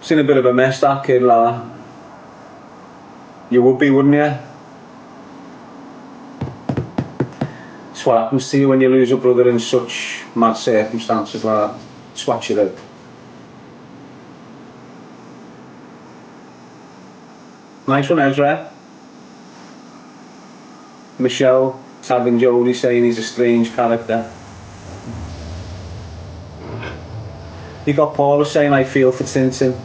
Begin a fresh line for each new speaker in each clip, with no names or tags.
It's in a bit of a mess, that kid, like that. You would be, wouldn't you? It's what happens to you when you lose a brother in such mad circumstances like that. Swatch it out. Nice one, Ezra. Michelle tagging Jodie saying he's a strange character. You got Paula saying I feel for Tintin.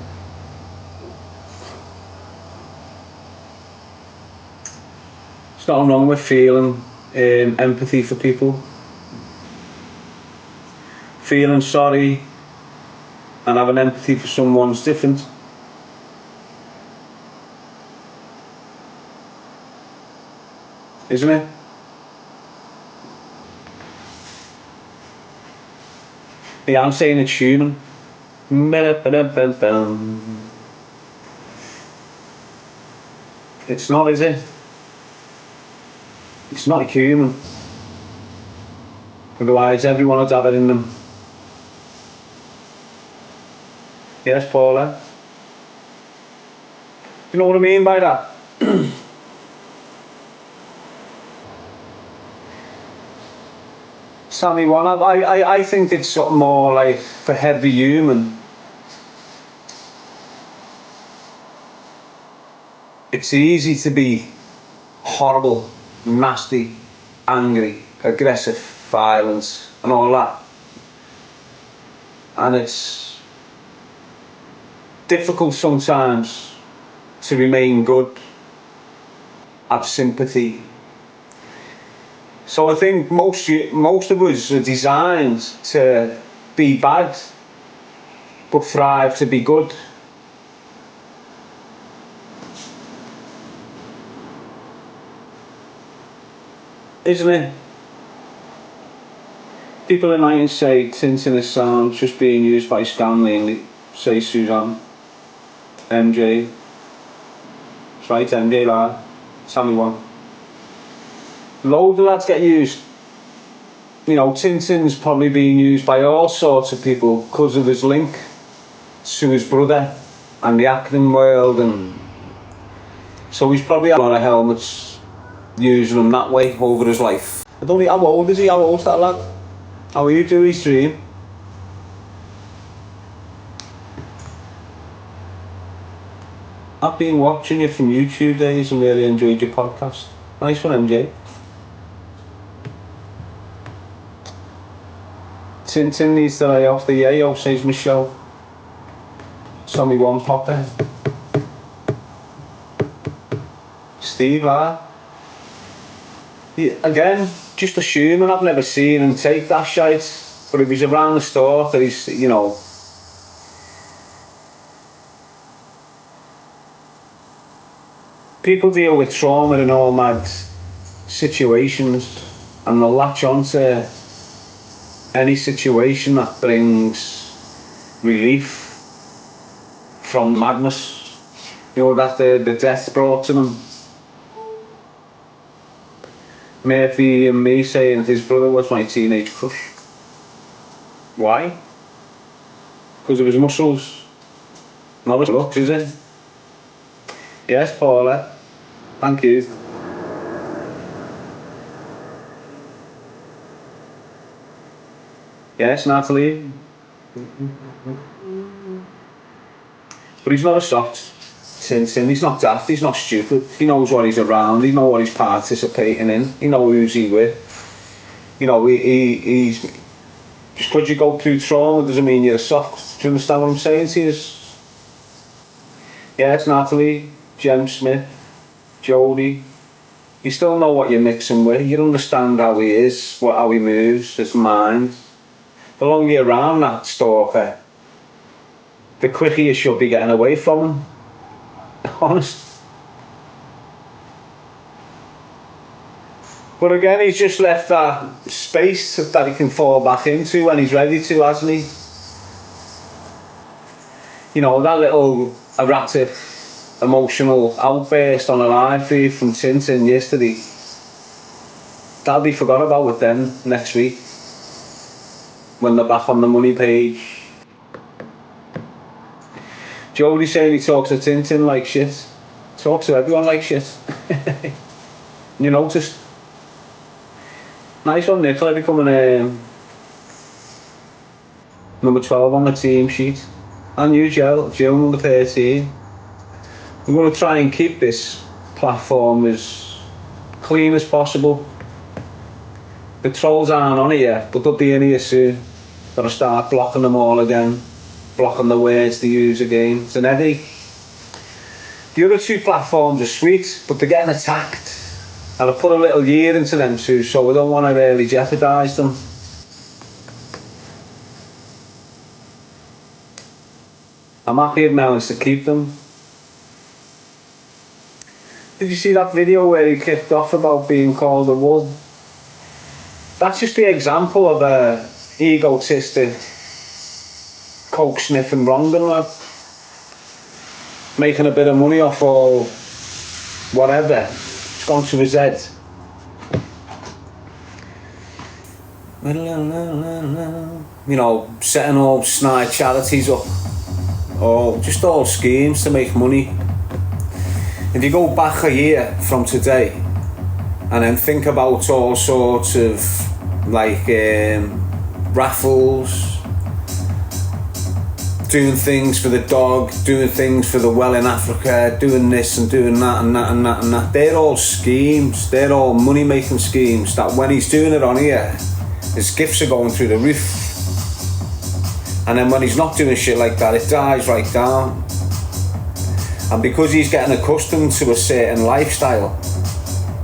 There's nothing wrong with feeling empathy for people. Feeling sorry and having empathy for someone's different. Isn't it? Yeah, I'm saying it's human. It's not, is it? It's not human. Otherwise everyone would have it in them. Yes, Paula? You know what I mean by that? Sammy one, I think it's sort of more like for heavy human. It's easy to be horrible, nasty, angry, aggressive, violent and all that. And it's difficult sometimes to remain good, have sympathy. So I think most of us are designed to be bad, but thrive to be good. Isn't it? People in Ireland say Tintin is sound just being used by Scam mainly, say Suzanne. MJ. That's right, MJ lad. Sammy one. Loads of lads get used. You know, Tintin's probably being used by all sorts of people because of his link to his brother and the acting world, and so he's probably had a lot of helmets using him that way over his life. I don't know, how old is he? How old's that lad? How are you doing, stream? I've been watching you from YouTube days and really enjoyed your podcast. Nice one, MJ. Tintin needs to lay off the yayo, says Michelle. Sammy one popper. Steve, again, just assuming, I've never seen him take that shite, but if he's around the store, that he's, you know. People deal with trauma in all mad situations and they'll latch on to any situation that brings relief from madness. You know, that the death brought to them. Murphy and me saying his brother was my teenage crush. Why? Because of his muscles. Not his looks, is it? Yes, Paula. Thank you. Yes, Natalie. But he's not a soft Tintin. He's not daft. He's not stupid. He knows what he's around. He knows what he's participating in. He knows who's he with. You know, he's just because you go through trauma doesn't mean you're soft. Do you understand what I'm saying to you? Yes, Natalie, Jem Smith, Jodie. You still know what you're mixing with. You understand how he is, how he moves, his mind. The longer you're around that stalker, the quicker you should be getting away from him. Honest. But again, he's just left that space that he can fall back into when he's ready to, hasn't he? You know, that little erratic, emotional outburst on a live feed from Tintin yesterday, that'll be forgot about with them next week when they're back on the money page. Jodie saying he talks to Tintin like shit. Talks to everyone like shit. You noticed? Nice one, Nicola, becoming number 12 on the team sheet. And you, Jill, number 13. We're going to try and keep this platform as clean as possible. The trolls aren't on it yet, but they'll be in here soon. Gotta start blocking them all again, blocking the words they use again. It's an headache. The other two platforms are sweet, but they're getting attacked. And I put a little year into them too, so we don't want to really jeopardise them. I'm happy I've managed to keep them. Did you see that video where he kicked off about being called a wool? That's just the example of a egotistic, coke sniffing wronging lad. Making a bit of money off all whatever. It's gone to his head. You know, setting all snide charities up. Or just all schemes to make money. If you go back a year from today and then think about all sorts of like raffles, doing things for the dog, doing things for the well in Africa, doing this and doing that and that and that and that. They're all schemes, they're all money making schemes that when he's doing it on here, his gifts are going through the roof. And then when he's not doing shit like that, it dies right down. And because he's getting accustomed to a certain lifestyle,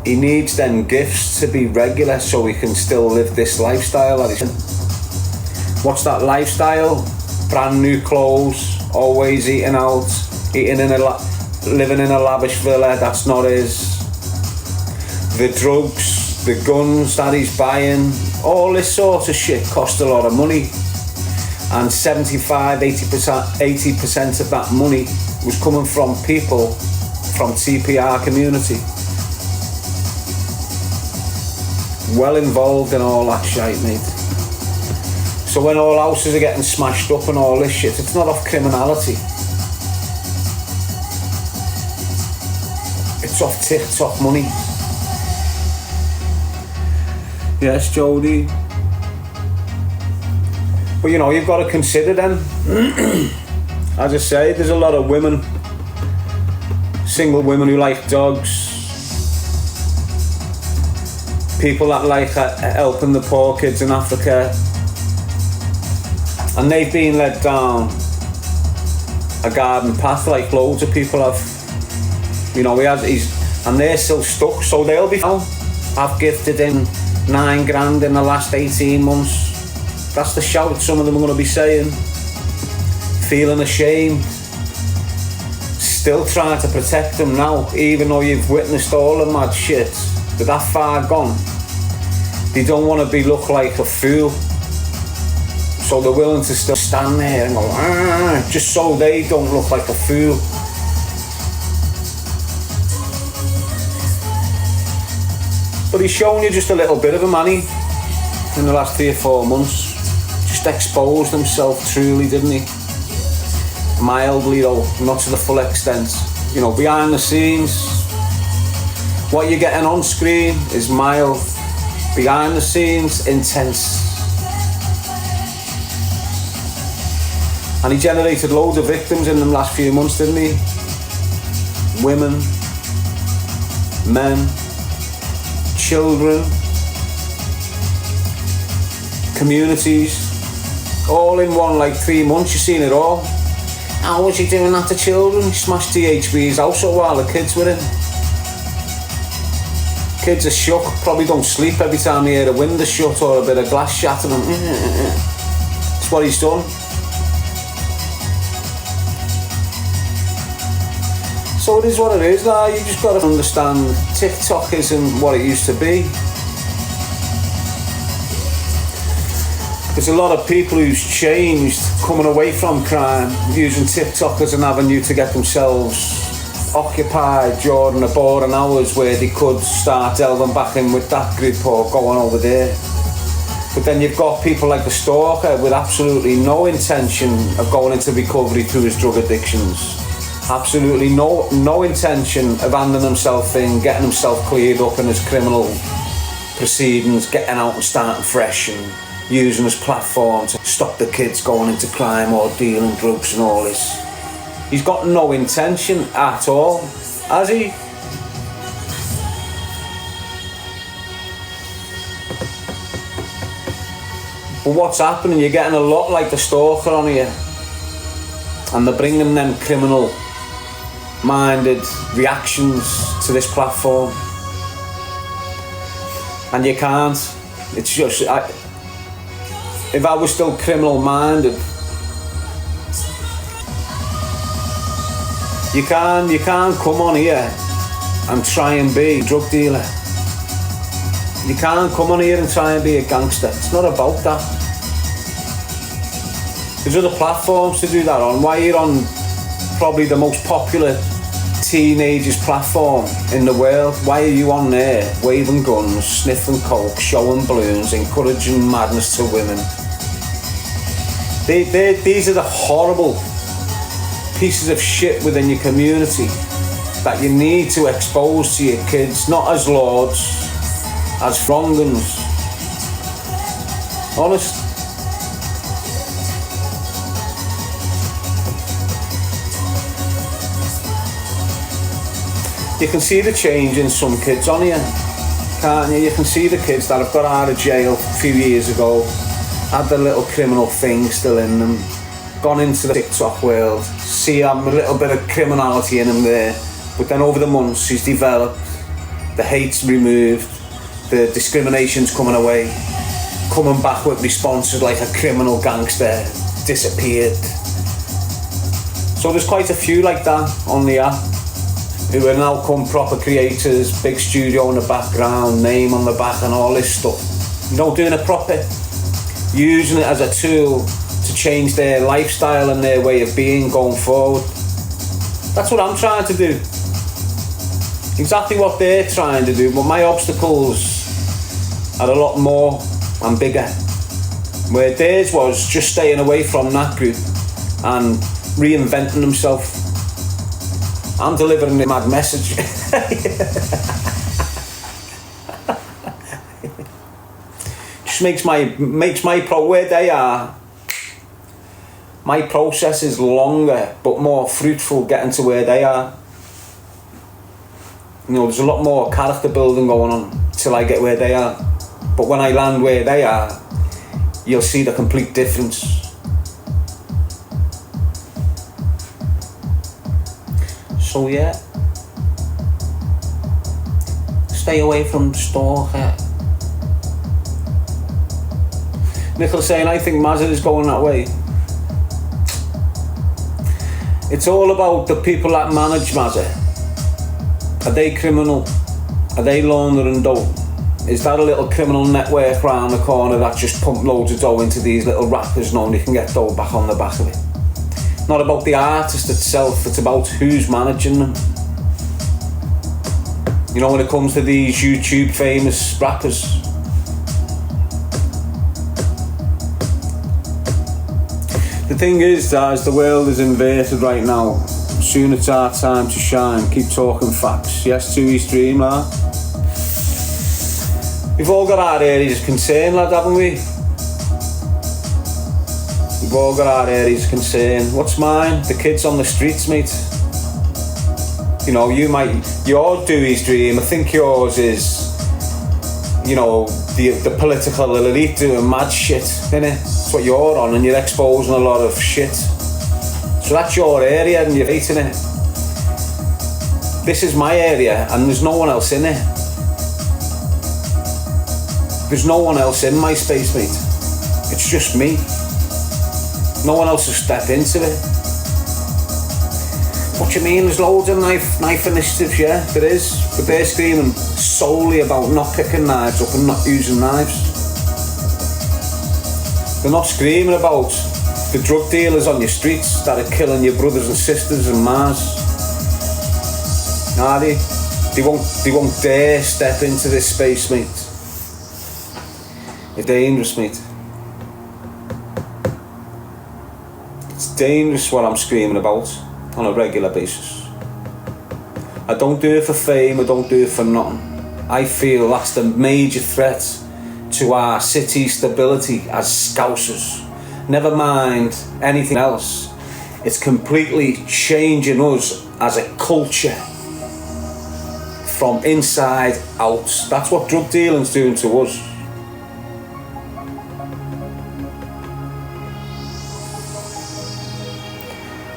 he needs them gifts to be regular so he can still live this lifestyle that he's in. What's that lifestyle? Brand new clothes, always eating out, living in a lavish villa that's not his. The drugs, the guns that he's buying, all this sort of shit costs a lot of money. And 75-80% of that money was coming from people from TPR community. Well involved in all that shit, mate. So when all houses are getting smashed up and all this shit, it's not off criminality. It's off TikTok money. Yes, Jodie. But you know, you've got to consider them. As I say, there's a lot of women, single women who like dogs, people that like helping the poor kids in Africa, and they've been led down a garden path like loads of people have. You know, and they're still stuck, so they'll be found. I've gifted in 9 grand in the last 18 months. That's the shout some of them are going to be saying. Feeling ashamed. Still trying to protect them now, even though you've witnessed all the mad shit. They're that far gone. They don't want to look like a fool. So they're willing to still stand there and go, just so they don't look like a fool. But he's shown you just a little bit of a money in the last 3 or 4 months. Just exposed himself truly, didn't he? Mildly though, not to the full extent. You know, behind the scenes, what you're getting on screen is mild. Behind the scenes, intense. And he generated loads of victims in the last few months, didn't he? Women, men, children, communities, all in one, like 3 months. You've seen it all. How was he doing that to children? He smashed THB's house up while the kids were in. Kids are shook, probably don't sleep every time they hear a window shut or a bit of glass shattering. That's what he's done. So it is what it is now. You just got to understand TikTok isn't what it used to be. There's a lot of people who's changed, coming away from crime, using TikTok as an avenue to get themselves occupied during the boring hours where they could start delving back in with that group or going over there. But then you've got people like the Stalker with absolutely no intention of going into recovery through his drug addictions. Absolutely no intention of handing himself in, getting himself cleared up in his criminal proceedings, getting out and starting fresh and using his platform to stop the kids going into crime or dealing drugs and all this. He's got no intention at all, has he? But what's happening, you're getting a lot like the Stalker on here, and they're bringing them criminal minded reactions to this platform, and you can't. It's just, if I was still criminal minded, you can't come on here and try and be a drug dealer. You can't come on here and try and be a gangster. It's not about that. There's other platforms to do that on. Why you're on probably the most popular teenagers platform in the world, why are you on there waving guns, sniffing coke, showing balloons, encouraging madness to women? These are the horrible pieces of shit within your community that you need to expose to your kids, not as lords, as wrong'uns. Honest. You can see the change in some kids on here, can't you? You can see the kids that have got out of jail a few years ago, had the little criminal thing still in them, gone into the TikTok world, see a little bit of criminality in him there, but then over the months he's developed, the hate's removed, the discrimination's coming away, coming back with responses like a criminal gangster, disappeared. So there's quite a few like that on the app, who are now come proper creators, big studio in the background, name on the back and all this stuff. You know, doing it proper, using it as a tool to change their lifestyle and their way of being going forward. That's what I'm trying to do. Exactly what they're trying to do, but my obstacles are a lot more and bigger. Where theirs was just staying away from that group and reinventing himself. I'm delivering a mad message. Just makes my where they are, my process is longer but more fruitful getting to where they are. You know, there's a lot more character building going on till I get where they are. But when I land where they are, you'll see the complete difference. So yeah, stay away from Stalker. Nicola saying, I think Mazza is going that way. It's all about the people that manage Mazza. Are they criminal? Are they laundering dough? Is that a little criminal network round the corner that just pump loads of dough into these little rappers knowing they can get dough back on the back of it? Not about the artist itself, it's about who's managing them. You know, when it comes to these YouTube famous rappers, the thing is that as the world is inverted right now, soon it's our time to shine. Keep talking facts. Yes, to his dream, lad. We've all got our areas of concern, lad, haven't we? We've all got our areas of concern. What's mine? The kids on the streets, mate. You know, your Dewey's dream, I think yours is, you know, the political elite doing mad shit, innit? That's what you're on, and you're exposing a lot of shit. So that's your area and you're hating it. This is my area and there's no one else in it. There's no one else in my space, mate. It's just me. No one else has stepped into it. What do you mean? There's loads of knife initiatives, yeah, there is. But they're screaming solely about not picking knives up and not using knives. They're not screaming about the drug dealers on your streets that are killing your brothers and sisters and ma's. Are they? They won't dare step into this space, mate. It's dangerous, mate. It's dangerous what I'm screaming about on a regular basis. I don't do it for fame, I don't do it for nothing. I feel that's the major threat to our city's stability as Scousers. Never mind anything else. It's completely changing us as a culture from inside out. That's what drug dealing's doing to us.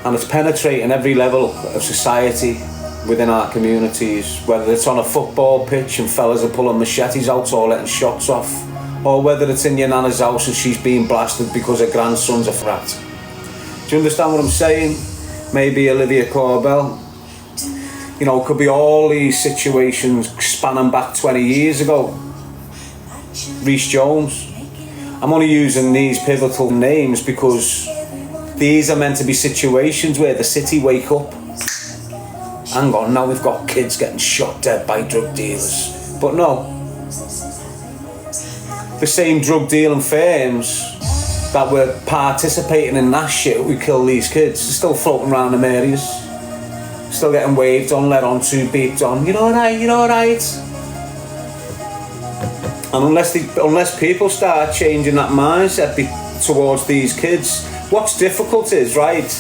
And it's penetrating every level of society within our communities, whether it's on a football pitch and fellas are pulling machetes out or letting shots off, or whether it's in your nana's house and she's being blasted because her grandson's a frat. Do you understand what I'm saying? Maybe Olivia Corbell. You know, it could be all these situations spanning back 20 years ago. Rhys Jones. I'm only using these pivotal names because these are meant to be situations where the city wake up. Hang on, now we've got kids getting shot dead by drug dealers. But no. The same drug dealing firms that were participating in that shit who kill these kids are still floating around them areas. Still getting waved on, led on to, beeped on. You're alright, you're alright. And unless people start changing that mindset towards these kids, what's difficult is, right,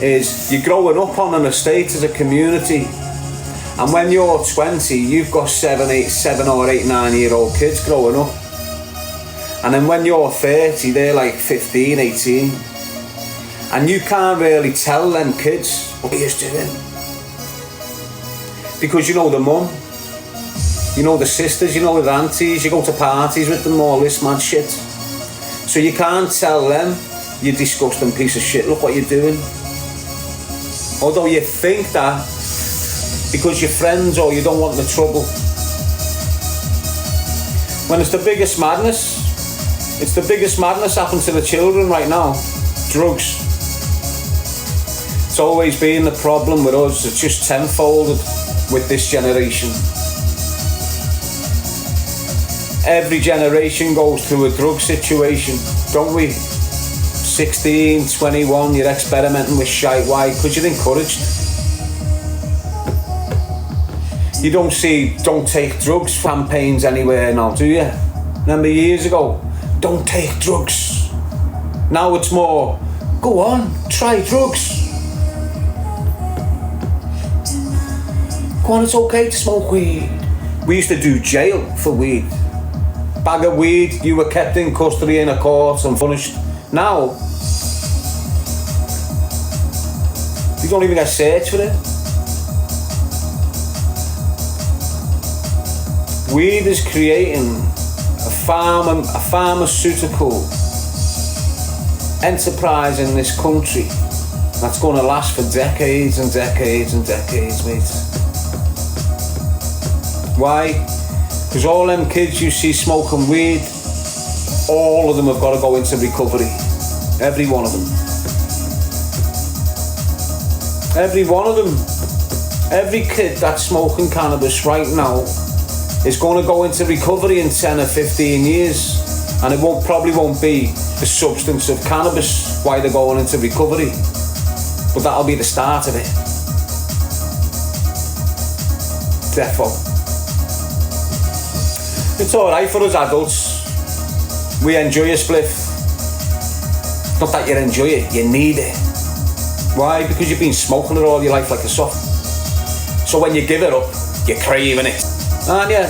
is you're growing up on an estate as a community, and when you're 20, you've got 7 or 8, 9-year-old kids growing up. And then when you're 30, they're like 15, 18. And you can't really tell them kids what he's doing. Because you know the mum, you know the sisters, you know the aunties, you go to parties with them, all this mad shit. So you can't tell them, you disgusting piece of shit, look what you're doing. Although you think that because you're friends or you don't want the trouble. When it's the biggest madness, it's the biggest madness happening to the children right now. Drugs. It's always been the problem with us. It's just tenfolded with this generation. Every generation goes through a drug situation, don't we? 16, 21, you're experimenting with shite. Why? Because you're encouraged. You don't see "don't take drugs" campaigns anywhere now, do you? Remember years ago, don't take drugs. Now it's more, go on, try drugs. Go on, it's okay to smoke weed. We used to do jail for weed. Bag of weed, you were kept in custody in a court and punished. Now, you don't even get searched for it. Weed is creating a pharmaceutical enterprise in this country that's going to last for decades and decades and decades, mate. Why? Because all them kids you see smoking weed, all of them have got to go into recovery. Every one of them. Every one of them. Every kid that's smoking cannabis right now is going to go into recovery in 10 or 15 years, and it probably won't be the substance of cannabis why they're going into recovery, but that'll be the start of it. Defo. It's alright for us adults. We enjoy a spliff. Not that you enjoy it, you need it. Why? Because you've been smoking it all your life like a soft. So when you give it up, you're craving it. Aren't you?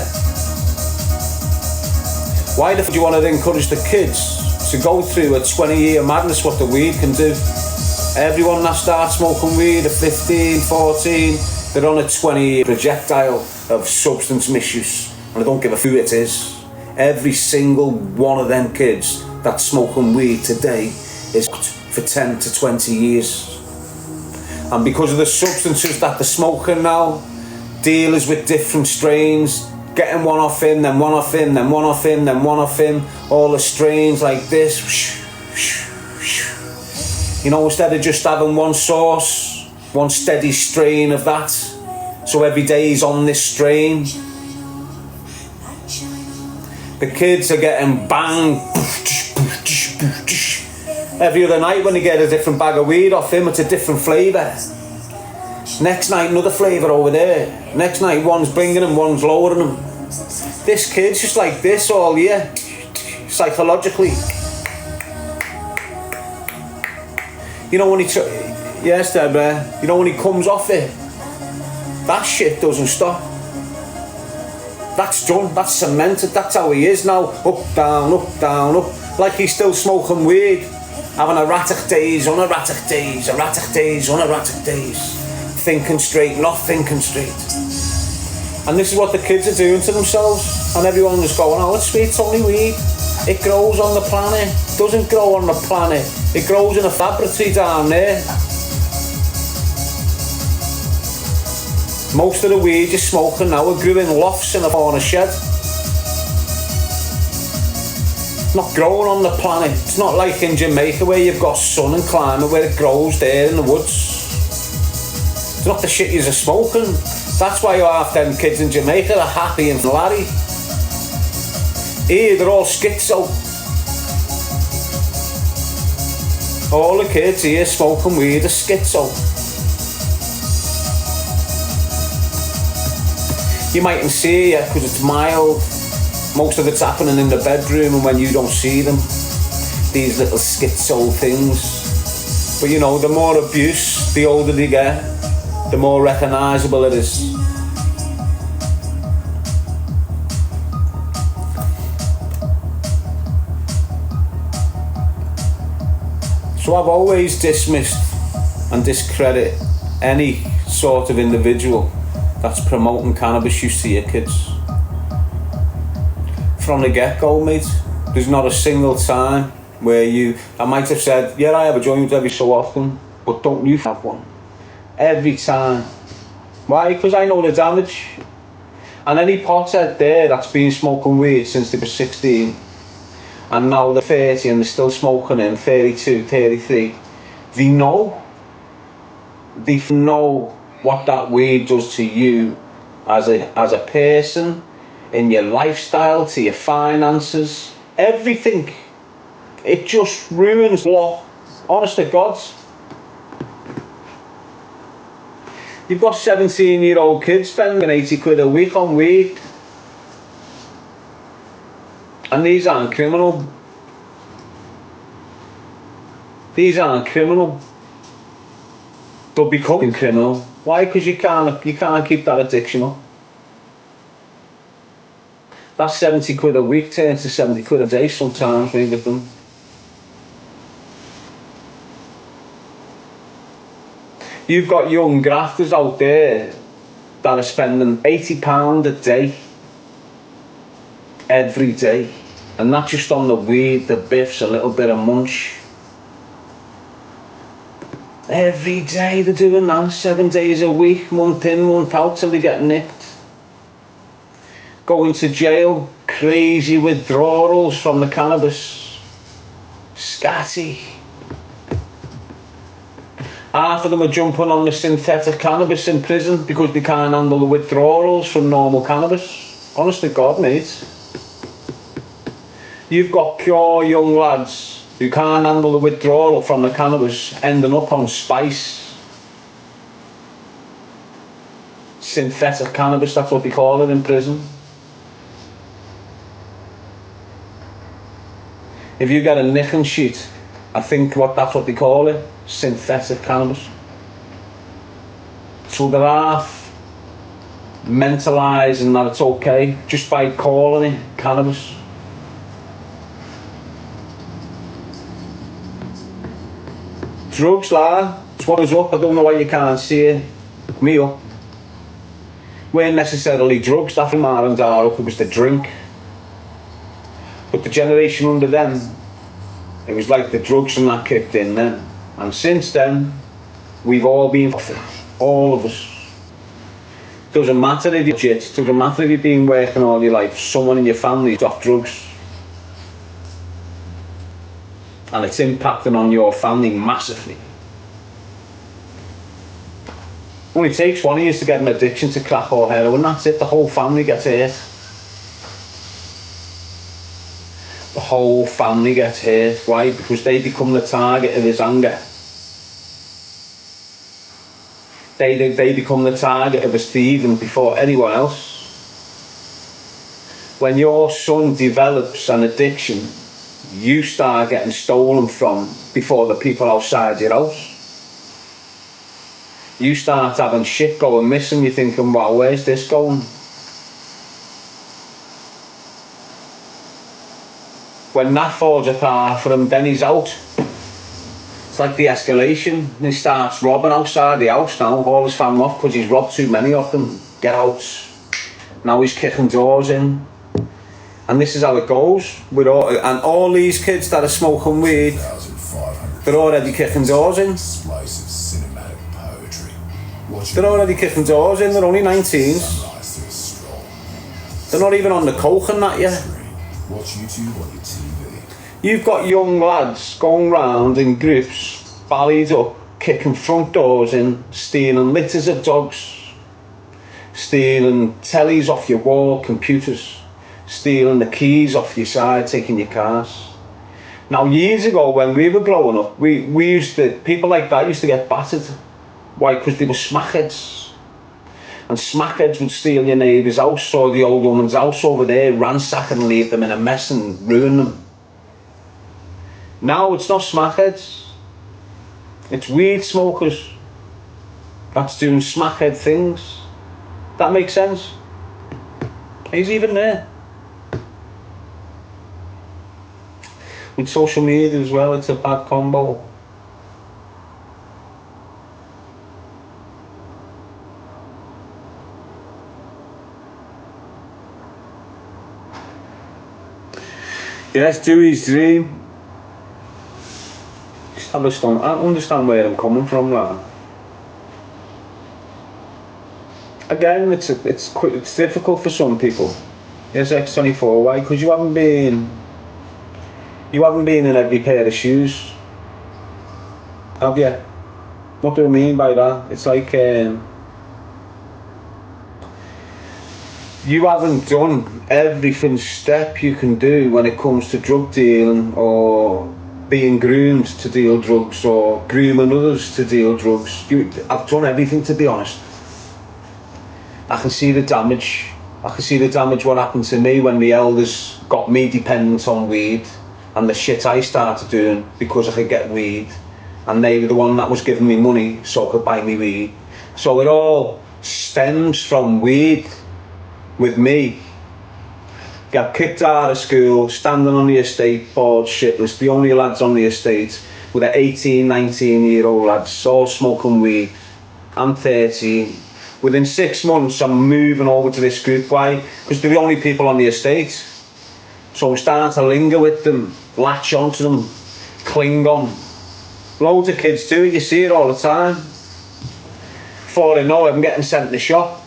Why the f*** do you want to encourage the kids to go through a 20-year madness what the weed can do? Everyone that starts smoking weed at 15, 14, they're on a 20-year projectile of substance misuse. And I don't give a who it is. Every single one of them kids that's smoking weed today is for 10 to 20 years. And because of the substances that they're smoking now, dealers with different strains, getting one off him, then one off him, then one off him, then one off him, all the strains like this. You know, instead of just having one source, one steady strain of that, so every day he's on this strain. The kids are getting banged every other night when they get a different bag of weed off him. It's a different flavour. Next night another flavour over there. Next night one's bringing him, one's lowering him. This kid's just like this all year, psychologically. You know when he yes Deborah, you know when he comes off it, that shit doesn't stop. That's done, that's cemented, that's how he is now. Up, down, up, down, up. Like he's still smoking weed, having erratic days, unerratic days, erratic days, unerratic days. Thinking straight, not thinking straight. And this is what the kids are doing to themselves. And everyone is going, oh, it's sweet, it's only weed. It grows on the planet. It doesn't grow on the planet. It grows in a laboratory down there. Most of the weed you're smoking now are grew in lofts in a corner shed. It's not growing on the planet. It's not like in Jamaica where you've got sun and climate where it grows there in the woods. It's not the shit you're smoking. That's why half them kids in Jamaica are happy and larry. Here they're all schizo. All the kids here smoking weed are schizo. You mightn't see it because it's mild. Most of it's happening in the bedroom and when you don't see them. These little schizo things. But you know, the more abuse, the older they get, the more recognisable it is. So I've always dismissed and discredit any sort of individual that's promoting cannabis use to your kids. From the get-go, mate, there's not a single time where I might have said, yeah, I have a joint every so often, but don't you have one? Every time. Why? Because I know the damage. And any pothead there that's been smoking weed since they were 16 and now they're 30 and they're still smoking in 32, 33, they know what that weed does to you as a person, in your lifestyle, to your finances, everything. It just ruins what, honest to God. You've got 17-year-old kids spending 80 quid a week on weed. And these aren't criminal. These aren't criminal. They'll become criminal. Why? Because you can't keep that addiction up. That 70 quid a week turns to 70 quid a day sometimes when you get them. You've got young grafters out there that are spending £80 a day, every day, and not just on the weed, the biffs, a little bit of munch. Every day they're doing that, 7 days a week, month in, month out, till they get nicked. Going to jail, crazy withdrawals from the cannabis, scatty. Half of them are jumping on the synthetic cannabis in prison because they can't handle the withdrawals from normal cannabis. Honest to God, mate. You've got pure young lads who can't handle the withdrawal from the cannabis ending up on spice. Synthetic cannabis, that's what they call it in prison. If you get a nicking sheet, I think that's what they call it, synthetic cannabis. So they're half mentalising that it's okay just by calling it cannabis. Drugs, lad, it's what is up. I don't know why you can't see it. Me up. Weren't necessarily drugs, that from R and R up, it was the drink. But the generation under them, it was like the drugs and that kicked in then. And since then, we've all been off it. All of us. Doesn't matter if you're legit, doesn't matter if you've been working all your life, someone in your family's off drugs. And it's impacting on your family massively. Only takes one of you to get an addiction to crack or heroin, that's it, the whole family gets hurt. the whole family gets hurt. Why? Because they become the target of his anger. They become the target of his thieving before anyone else. When your son develops an addiction, you start getting stolen from before the people outside your house. You start having shit going missing, you're thinking, wow, where's this going? When that falls apart for him, then he's out. It's like the escalation. He starts robbing outside the house now, all his family off because he's robbed too many of them. Get out. Now he's kicking doors in. And this is how it goes. And all these kids that are smoking weed, they're already kicking doors in. They're already kicking doors in, they're only 19s. They're not even on the coke and that yet. You've got young lads going round in groups, ballied up, kicking front doors in, stealing litters of dogs, stealing tellies off your wall, computers, stealing the keys off your side, taking your cars. Now, years ago when we were growing up, people like that used to get battered. Why? Because they were smackheads. And smackheads would steal your neighbour's house or the old woman's house over there, ransack and leave them in a mess and ruin them. Now it's not smackheads. It's weed smokers that's doing smackhead things. That makes sense? He's even there. With social media as well, it's a bad combo. Yes, Dewey's dream. I understand where I'm coming from now. Again, it's difficult for some people. Yes, X24. Why? Because you haven't been in every pair of shoes, have you? What do I mean by that? It's like you haven't done every step you can do when it comes to drug dealing or being groomed to deal drugs or grooming others to deal drugs. I've done everything, to be honest. I can see the damage. What happened to me when the elders got me dependent on weed and the shit I started doing because I could get weed, and they were the one that was giving me money so I could buy me weed. So it all stems from weed. With me, got kicked out of school, standing on the estate, bored shitless, the only lads on the estate with 18, 19-year-old lads, all smoking weed. I'm 13. Within 6 months, I'm moving over to this group. Why? Because they're the only people on the estate. So I'm starting to linger with them, latch onto them, cling on. Loads of kids do it, you see it all the time. Before I know it, I'm getting sent to the shop.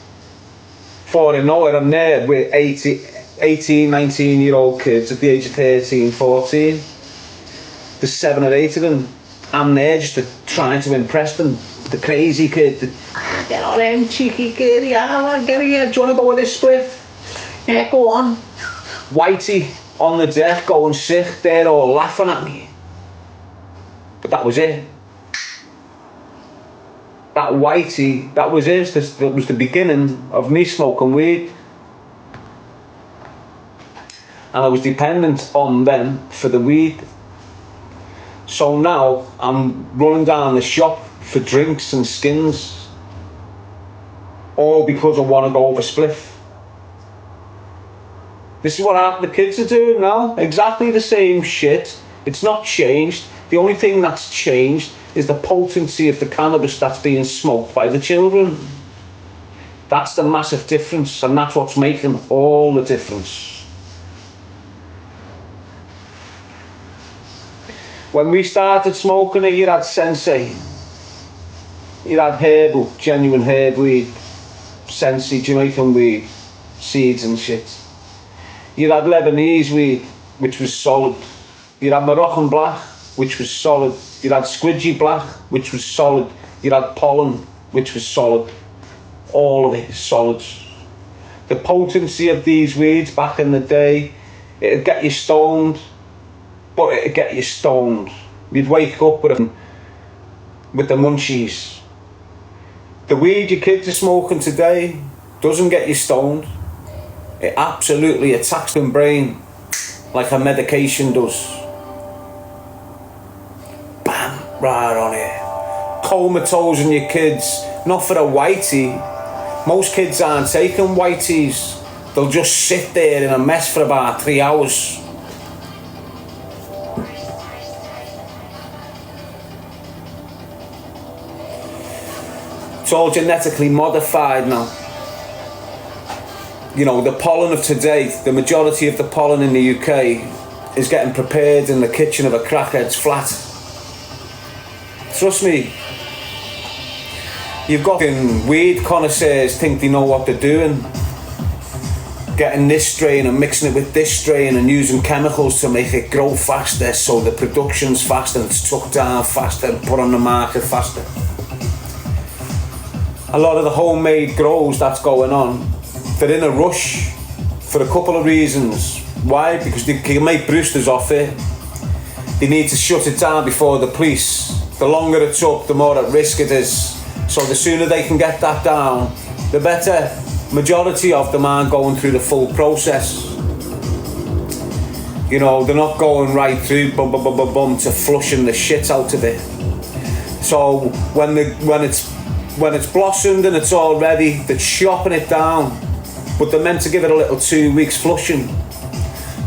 Before I know it, I'm there with 18, 19-year-old kids at the age of 13, 14. There's 7 or 8 of them. I'm there just trying to impress them. The crazy kid, get on him, cheeky kid, yeah, get here, do you want to go with this split? Yeah, go on. Whitey on the deck going sick, they're all laughing at me. But that was it. That Whitey, that was it. That was the beginning of me smoking weed. And I was dependent on them for the weed. So now I'm running down the shop for drinks and skins, all because I want to go over spliff. This is what the kids are doing now. Exactly the same shit. It's not changed. The only thing that's changed is the potency of the cannabis that's being smoked by the children. That's the massive difference, and that's what's making all the difference. When we started smoking it, you had Sensei. You had herbal, genuine herb weed, Sensei, Jamaican weed, seeds and shit. You had Lebanese weed, which was solid. You had Moroccan black, which was solid. You had squidgy black, which was solid. You had pollen, which was solid. All of it is solid. The potency of these weeds back in the day, it'd get you stoned but it'd get you stoned. You'd wake up with the munchies. The weed your kids are smoking today doesn't get you stoned. It absolutely attacks the brain like a medication does. Bam, right on it. Comatose in your kids, not for a whitey. Most kids aren't taking whiteys. They'll just sit there in a mess for about 3 hours. It's all genetically modified now. You know, the pollen of today, the majority of the pollen in the UK is getting prepared in the kitchen of a crackhead's flat. Trust me. You've got weed connoisseurs think they know what they're doing. Getting this strain and mixing it with this strain and using chemicals to make it grow faster so the production's faster and it's took down faster and put on the market faster. A lot of the homemade grows that's going on, they're in a rush for a couple of reasons. Why? Because they can make Brewsters off it. They need to shut it down before the police. The longer it's up, the more at risk it is. So the sooner they can get that down, the better. Majority of them aren't going through the full process. You know, they're not going right through to flushing the shit out of it. So when it's blossomed and it's all ready, they're chopping it down, but they're meant to give it a little 2 weeks flushing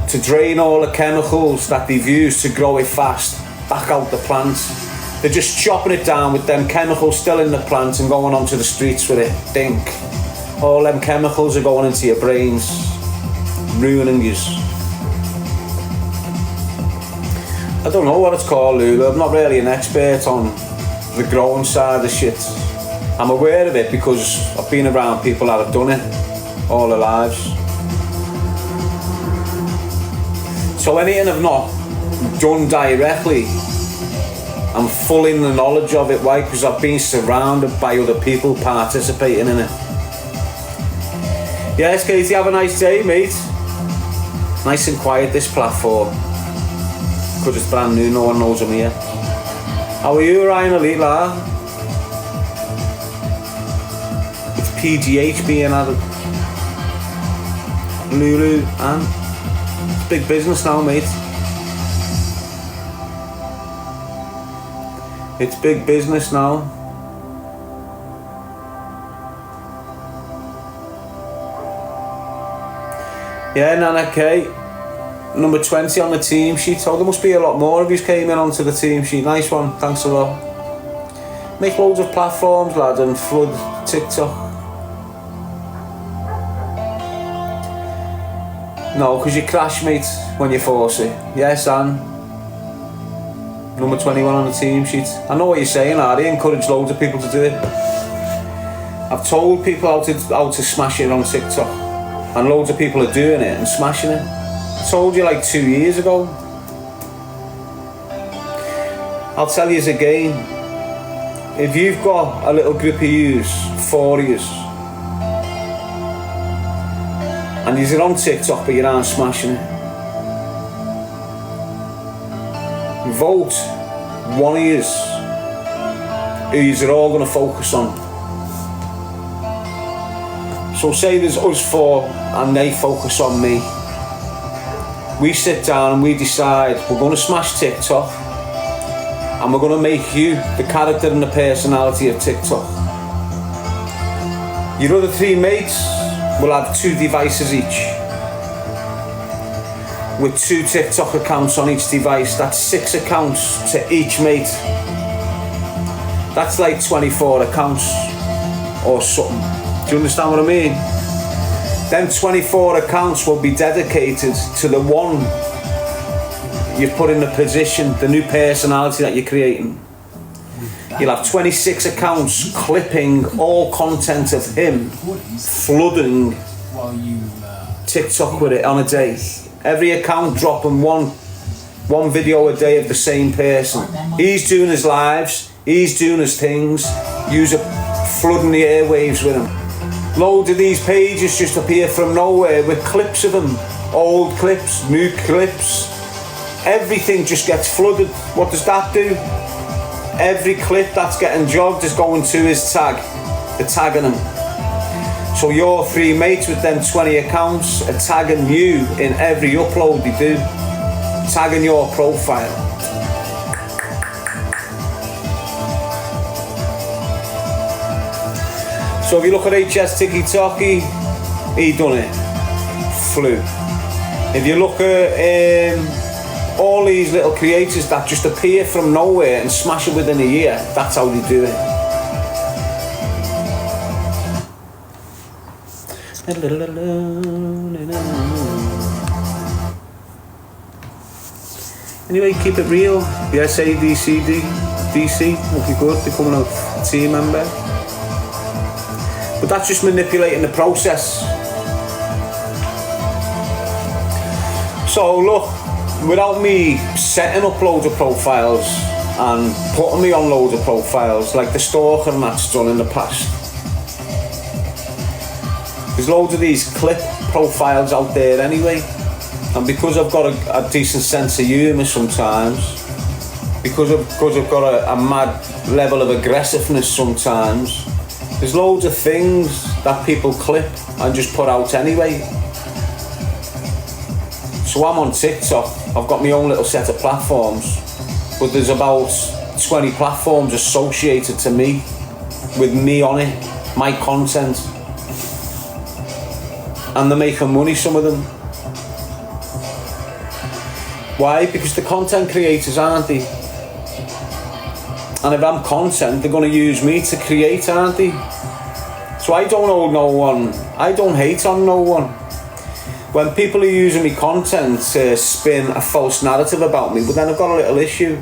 to drain all the chemicals that they've used to grow it fast back out the plant. They're just chopping it down with them chemicals still in the plant and going onto the streets with it. Dink. All them chemicals are going into your brains, ruining you. I don't know what it's called, Lulu. I'm not really an expert on the growing side of shit. I'm aware of it because I've been around people that have done it all their lives. So anything I've not done directly, I'm full in the knowledge of it. Why? Because I've been surrounded by other people participating in it. Yes, Katie, have a nice day, mate. Nice and quiet, this platform. Because it's brand new, no one knows I'm here. How are you, Ryan Elite, lad? It's PGH being added. Lulu, and it's big business now, mate. It's big business now. Yeah, Nana K, number 20 on the team sheet. Oh, there must be a lot more of you came in onto the team sheet. Nice one, thanks a lot. Make loads of platforms, lad, and flood TikTok. No, because you crash, mate, when you force it. Yes, Anne. Number 21 on the team sheet. I know what you're saying, Harry. Encourage loads of people to do it. I've told people how to smash it on TikTok, and loads of people are doing it and smashing it. I told you like 2 years ago. I'll tell you again. If you've got a little group of yous, 4 years, and you're on TikTok but you aren't smashing it, vote one of yous who you're all going to focus on. So say there's us 4 and they focus on me. We sit down and we decide we're going to smash TikTok and we're going to make you the character and the personality of TikTok. Your other 3 mates will have 2 devices each, with 2 TikTok accounts on each device. That's 6 accounts to each mate. That's like 24 accounts or something. Do you understand what I mean? Then 24 accounts will be dedicated to the one you've put in the position, the new personality that you're creating. You'll have 26 accounts clipping all content of him, flooding TikTok with it on a day. Every account dropping one video a day of the same person. He's doing his lives, he's doing his things, you're flooding the airwaves with him. Loads of these pages just appear from nowhere with clips of him. Old clips, new clips, everything just gets flooded. What does that do? Every clip that's getting jogged is going to his tag. They're tagging him. So your 3 mates with them 20 accounts are tagging you in every upload they do. Tagging your profile. So if you look at HS Tiki Toki, he done it. Flew. If you look at all these little creators that just appear from nowhere and smash it within a year, that's how they do it. Anyway, keep it real. The SADCD would be good, becoming a team member. But that's just manipulating the process. So look, without me setting up loads of profiles and putting me on loads of profiles like the Stalker and that's done in the past, there's loads of these clip profiles out there anyway, and because I've got a decent sense of humour sometimes, because I've got a mad level of aggressiveness sometimes, there's loads of things that people clip and just put out anyway. So I'm on TikTok, I've got my own little set of platforms, but there's about 20 platforms associated to me, with me on it, my content. And they're making money, some of them. Why? Because the content creators, aren't they? And if I'm content, they're going to use me to create, aren't they? So I don't owe no one, I don't hate on no one. When people are using me content to spin a false narrative about me, but then I've got a little issue.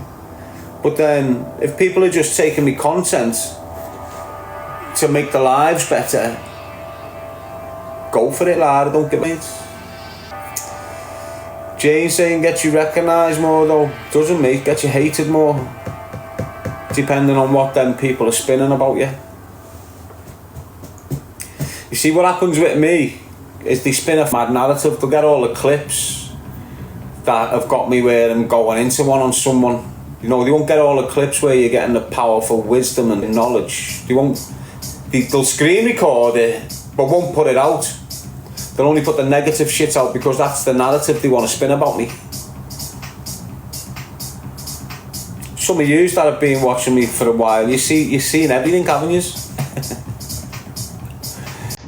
But then, if people are just taking me content to make their lives better, go for it, lad, don't give it. Jane saying gets you recognised more though. Doesn't, mate, get you hated more. Depending on what them people are spinning about you. You see, what happens with me is they spin a mad narrative. They'll get all the clips that have got me where I'm going into one on someone. You know, they won't get all the clips where you're getting the powerful wisdom and knowledge. They'll screen record it, but won't put it out. They'll only put the negative shit out because that's the narrative they want to spin about me. Some of you that have been watching me for a while, you've seen everything, haven't you?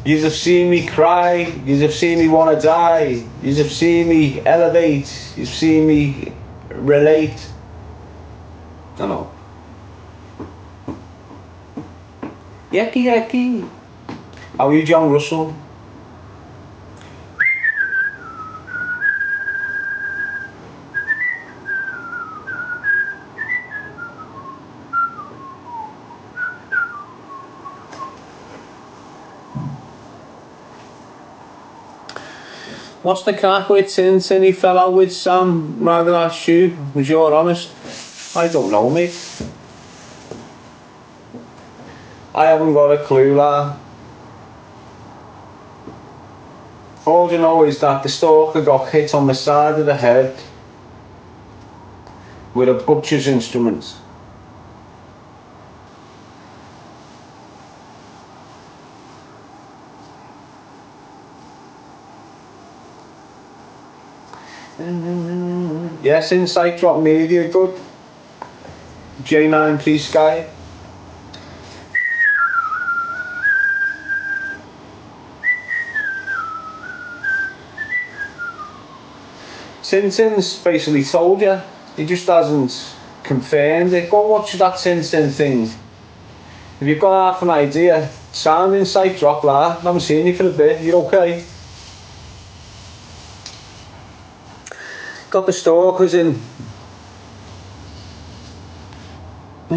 You have seen me cry, you have seen me want to die, you have seen me elevate, you've seen me relate. I know. Yucky. How are you, John Russell? What's the crack with Tintin? He fell out with Sam rather than shoe. Was you honest? I don't know, mate. I haven't got a clue, lad. All you know is that the Stalker got hit on the side of the head with a butcher's instrument. Yes, Insight Drop Media, good. J9 P Sky. Tintin's basically told you, he just hasn't confirmed it. Go watch that Tintin thing. If you've got half an idea, sound Insight Drop, lad. I haven't seen you for a bit, you're okay? Got the Stalkers in. So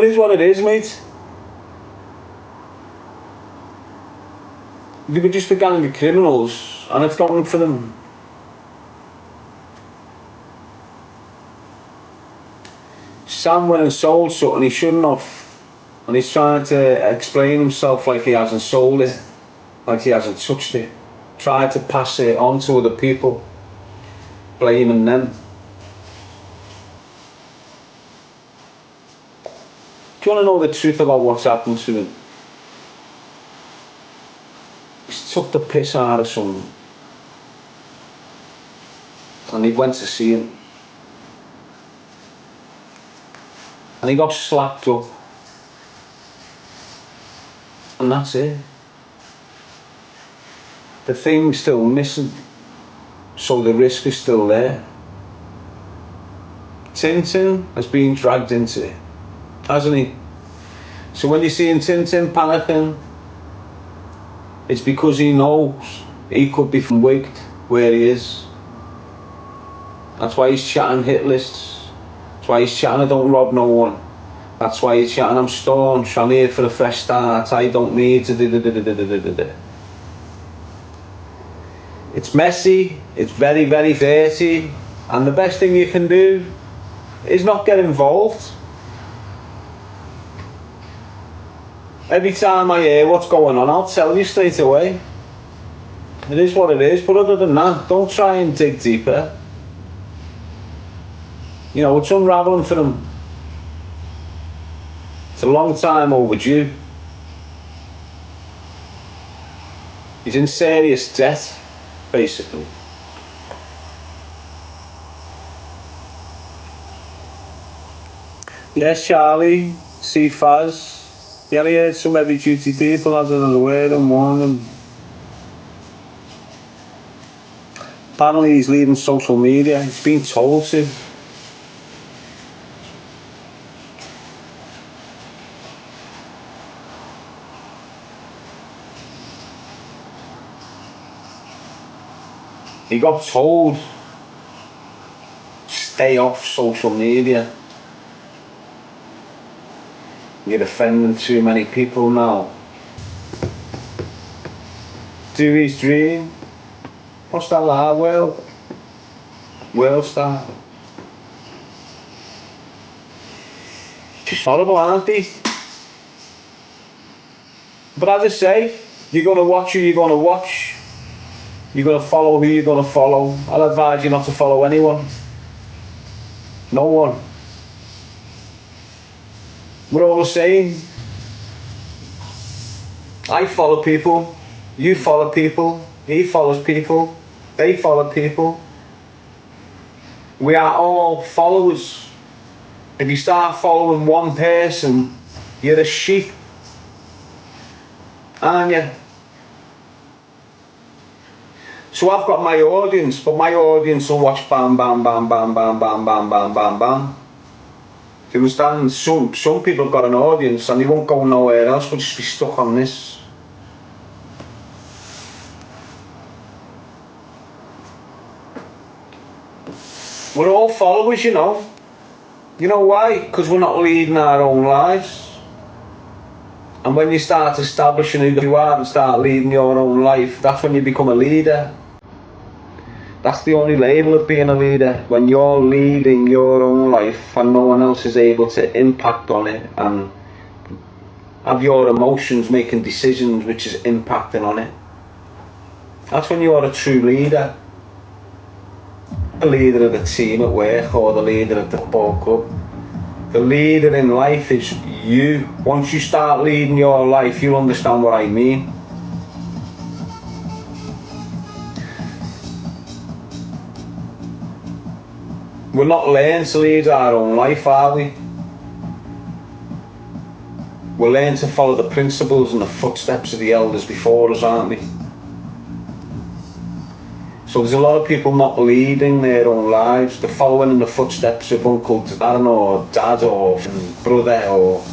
it is what it is, mate. They were just a gang of criminals and it's going for them. Sam went and sold something he shouldn't have, and he's trying to explain himself like he hasn't sold it, like he hasn't touched it. Tried to pass it on to other people, blaming them. Do you want to know the truth about what's happened to him? He's took the piss out of someone, and he went to see him, and he got slapped up, and that's it. The thing's still missing, so the risk is still there. Tintin has been dragged into it, hasn't he? So when you're seeing Tintin panicking, it's because he knows he could be wigged where he is. That's why he's chatting hit lists. That's why he's chatting I don't rob no one. That's why he's chatting I'm staunch, I'm here for a fresh start, I don't need to do. It's messy, it's very, very dirty, and the best thing you can do is not get involved. Every time I hear what's going on, I'll tell you straight away. It is what it is, but other than that, don't try and dig deeper. You know, it's unravelling for them. It's a long time overdue. He's in serious debt, basically. Yes, Charlie, see Faz. Yeah, he heard some heavy duty people had another word and warned them. Apparently he's leaving social media, he's been told to. He got told, stay off social media. You're offending too many people now. Do his dream. What's that like, World star. Just horrible, aren't they? But as I say, you're going to watch who you're going to watch. You're going to follow who you're going to follow. I'll advise you not to follow anyone. No one. We're all the same. I follow people. You follow people. He follows people. They follow people. We are all followers. If you start following one person, you're a sheep, aren't you? So I've got my audience, but my audience will watch bam, bam, bam, bam, bam, bam, bam, bam, bam, bam. Do you understand? Some people have got an audience and they won't go nowhere else, but just be stuck on this. We're all followers, you know. You know why? Because we're not leading our own lives. And when you start establishing who you are and start leading your own life, that's when you become a leader. That's the only label of being a leader, when you're leading your own life and no one else is able to impact on it and have your emotions making decisions which is impacting on it. That's when you're a true leader. The leader of the team at work or the leader of the football club. The leader in life is you. Once you start leading your life, you'll understand what I mean. We're not learning to lead our own life, are we? We're learning to follow the principles and the footsteps of the elders before us, aren't we? So there's a lot of people not leading their own lives. They're following in the footsteps of Uncle Darren or Dad or brother or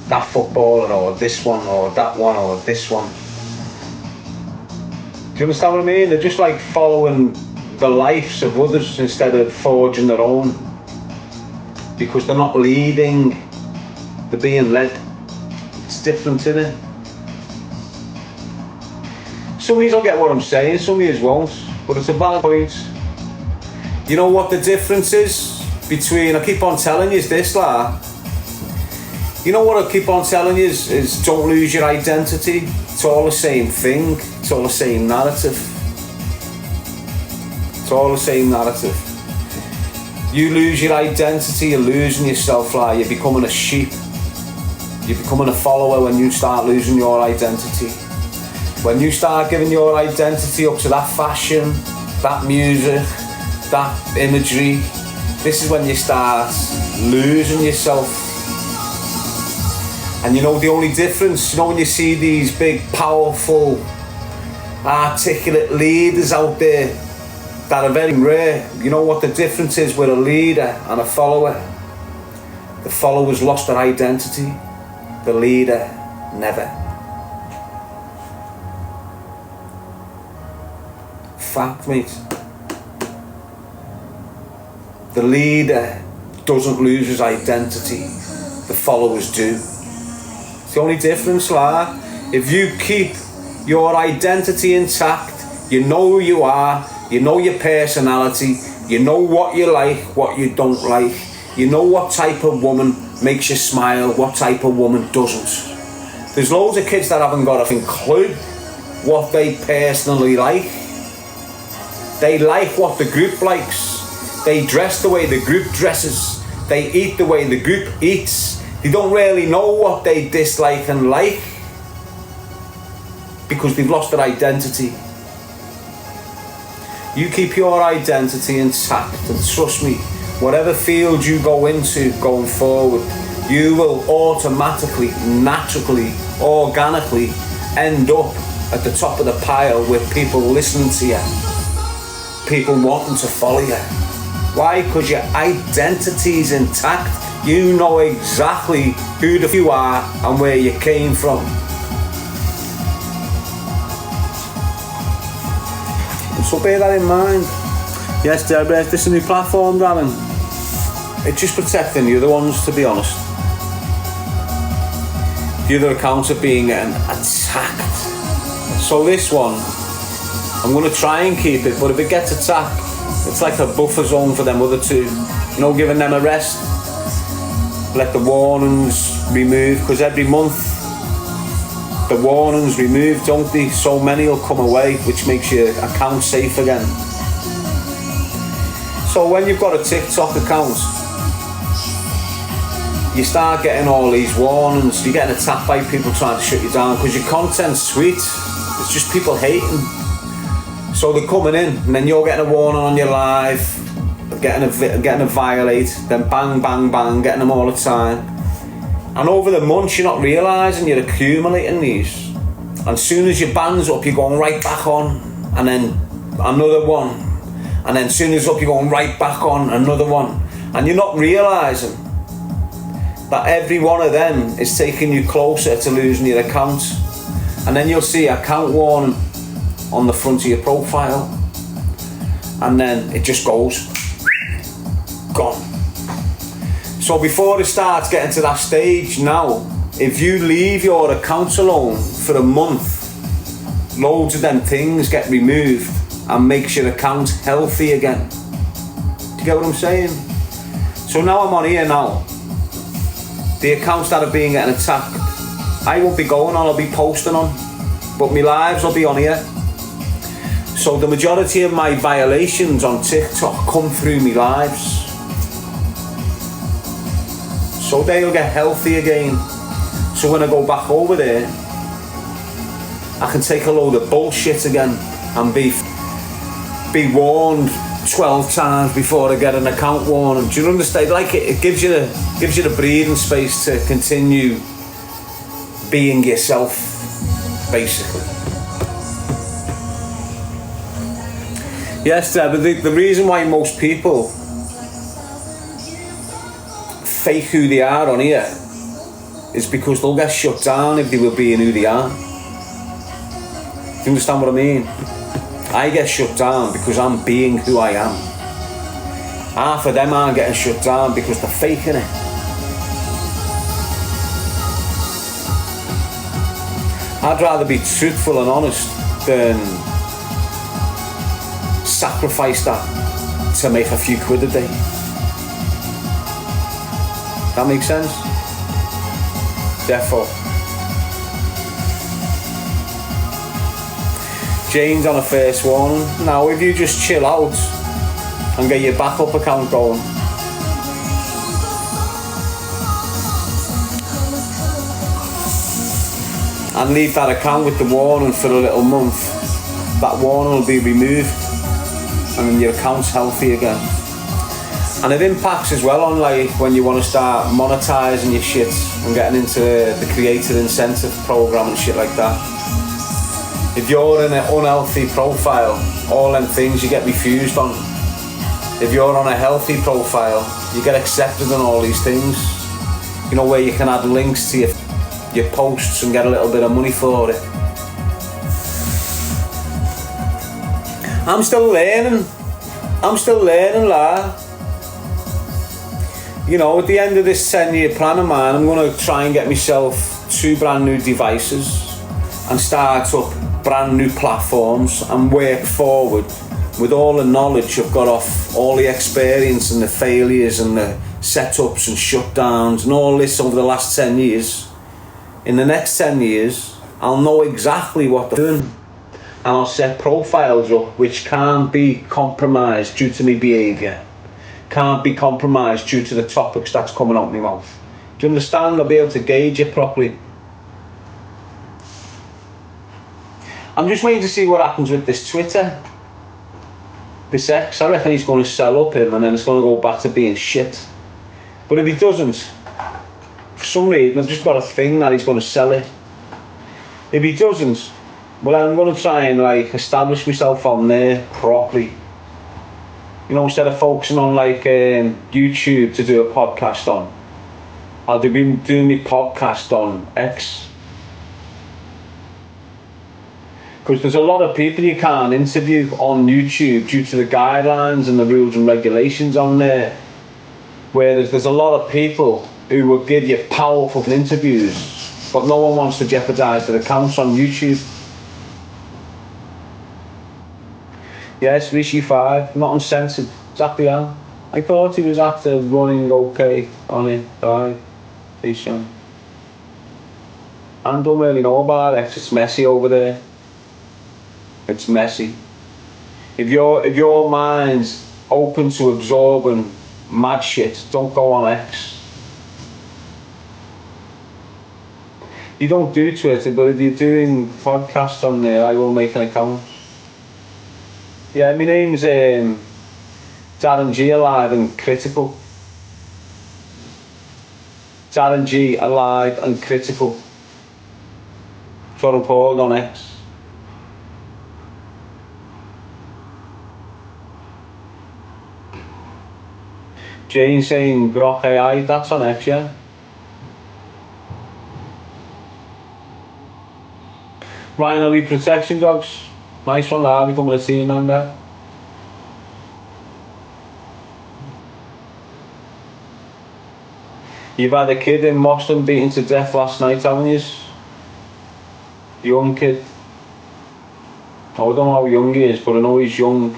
that footballer or this one or that one or this one. Do you understand what I mean? They're just like following the lives of others instead of forging their own. Because they're not leading, they're being led. It's different, isn't it? Some of you don't get what I'm saying, some of you won't, but it's a valid point. You know what the difference is? between, I keep on telling you, is this, like, you know what I keep on telling you is don't lose your identity. It's all the same thing. It's all the same narrative. It's all the same narrative. You lose your identity, you're losing yourself, like, you're becoming a sheep. You're becoming a follower when you start losing your identity. When you start giving your identity up to that fashion, that music, that imagery, this is when you start losing yourself. And you know the only difference, you know when you see these big, powerful, articulate leaders out there that are very rare, you know what the difference is with a leader and a follower? The followers lost their identity, the leader never. Fact, mate. The leader doesn't lose his identity, the followers do. It's the only difference, like, if you keep your identity intact, you know who you are, you know your personality, you know what you like, what you don't like, you know what type of woman makes you smile, what type of woman doesn't. There's loads of kids that haven't got a clue what they personally like. They like what the group likes. They dress the way the group dresses. They eat the way the group eats. They don't really know what they dislike and like because they've lost their identity. You keep your identity intact, and trust me, whatever field you go into going forward, you will automatically, naturally, organically end up at the top of the pile with people listening to you, people wanting to follow you. Why? Because your identity's intact. You know exactly who the f you are and where you came from. So bear that in mind. Yes, Deborah, this is a new platform, Darren. It's just protecting the other ones, to be honest. The other accounts are being attacked. So this one, I'm going to try and keep it, but if it gets attacked, it's like a buffer zone for them other two. You know, giving them a rest. Let the warnings remove, because every month the warnings remove, don't they? So many will come away, which makes your account safe again. So when you've got a TikTok account, you start getting all these warnings. You're getting attacked by people trying to shut you down because your content's sweet. It's just people hating. So they're coming in, and then you're getting a warning on your live, getting a violate, then bang, bang, bang, getting them all the time. And over the months, you're not realising you're accumulating these. And as soon as your band's up, you're going right back on, and then another one. And then as soon as it's up, you're going right back on, another one. And you're not realising that every one of them is taking you closer to losing your account. And then you'll see account warning on the front of your profile. And then it just goes, gone. So before it starts getting to that stage now, if you leave your account alone for a month, loads of them things get removed and makes your account healthy again. Do you get what I'm saying? So now I'm on here now. The accounts that are being getting attacked, I won't be going on, I'll be posting on, but my lives will be on here. So the majority of my violations on TikTok come through my lives. So they'll get healthy again. So when I go back over there, I can take a load of bullshit again and be warned 12 times before I get an account warning. Do you understand? Like it gives you the breathing space to continue being yourself, basically. Yes, but the reason why most people fake who they are on here is because they'll get shut down if they were being who they are. Do you understand what I mean? I get shut down because I'm being who I am. Half of them aren't getting shut down because they're faking it. I'd rather be truthful and honest than sacrifice that to make a few quid a day. That makes sense? Defo. Jane's on a first warning. Now if you just chill out and get your backup account going, and leave that account with the warning for a little month, that warning will be removed and then your account's healthy again. And it impacts as well on like when you want to start monetizing your shit and getting into the creator incentive program and shit like that. If you're in an unhealthy profile, all them things you get refused on. If you're on a healthy profile, you get accepted on all these things. You know, where you can add links to your posts and get a little bit of money for it. I'm still learning like. You know, at the end of this 10-year plan of mine, I'm going to try and get myself 2 brand new devices and start up brand new platforms and work forward with all the knowledge I've got off all the experience and the failures and the setups and shutdowns and all this over the last 10 years. In the next 10 years, I'll know exactly what they're doing, and I'll set profiles up which can't be compromised due to my behaviour, can't be compromised due to the topics that's coming out of my mouth. Do you understand? I'll be able to gauge it properly. I'm just waiting to see what happens with this Twitter. This X, I reckon he's going to sell up him and then it's going to go back to being shit. But if he doesn't, for some reason I've just got a thing that he's going to sell it. If he doesn't, well, I'm going to try and like establish myself on there properly. You know, instead of focusing on like YouTube to do a podcast on, I'll be doing my podcast on X. Because there's a lot of people you can't interview on YouTube due to the guidelines and the rules and regulations on there. Whereas there's a lot of people who will give you powerful interviews, but no one wants to jeopardise their accounts on YouTube. Yes, Rishi 5, not uncensored, exactly how. I thought he was after running okay on it, alright, decent. I don't really know about it, it's messy over there. It's messy. If your mind's open to absorbing mad shit, don't go on X. You don't do Twitter, but if you're doing podcasts on there, I will make an account. Yeah, my name's Darren Gee Alive and Critical. Darren Gee Alive and Critical. That's what I'm called on X. Jane saying Grok AI, that's on X, yeah. Ryan Elite Protection Dogs, nice one, I'll be coming to see you on there. You've had a kid in Boston beaten to death last night, haven't you? Young kid. I don't know how young he is, but I know he's young.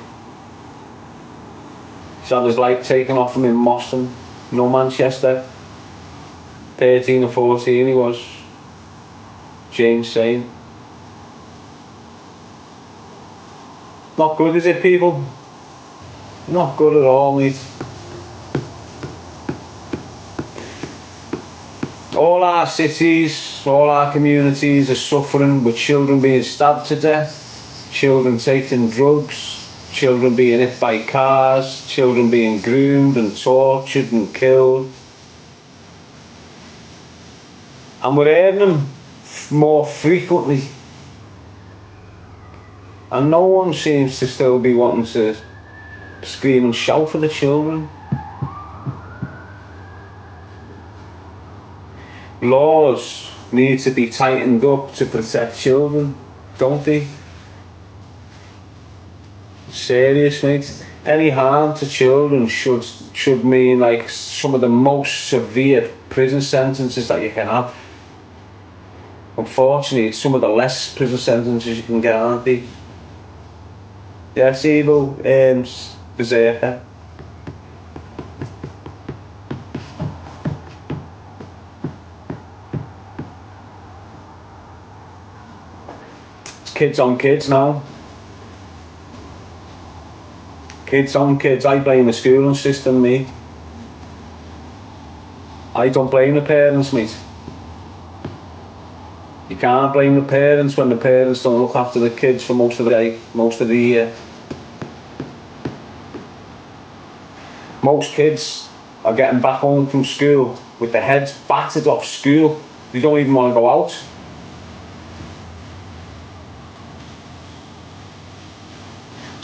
He's had his life taken off him in Boston, Manchester. 13 or 14 he was. James saying. Not good, is it, people? Not good at all, mate. All our cities, all our communities are suffering with children being stabbed to death, children taking drugs, children being hit by cars, children being groomed and tortured and killed. And we're hearing them more frequently. And no one seems to still be wanting to scream and shout for the children. Laws need to be tightened up to protect children, don't they? Serious, mate. Any harm to children should mean like some of the most severe prison sentences that you can have. Unfortunately, it's some of the less prison sentences you can get, aren't they? Yes, evil, berserker. It's kids on kids now. Kids on kids. I blame the schooling system, mate. I don't blame the parents, mate. You can't blame the parents when the parents don't look after the kids for most of the day, most of the year. Most kids are getting back home from school with their heads battered off school. They don't even want to go out.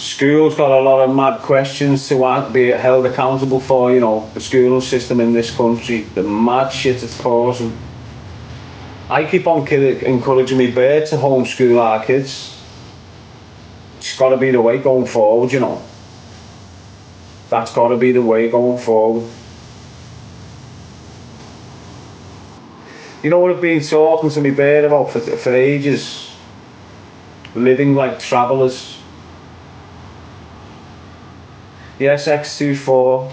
School's got a lot of mad questions to be held accountable for, you know, the schooling system in this country, the mad shit it's causing. I keep on encouraging me bird to homeschool our kids. It's got to be the way going forward, you know. That's got to be the way going forward. You know what I've been talking to me bird about for ages? Living like travellers. Yes, X24.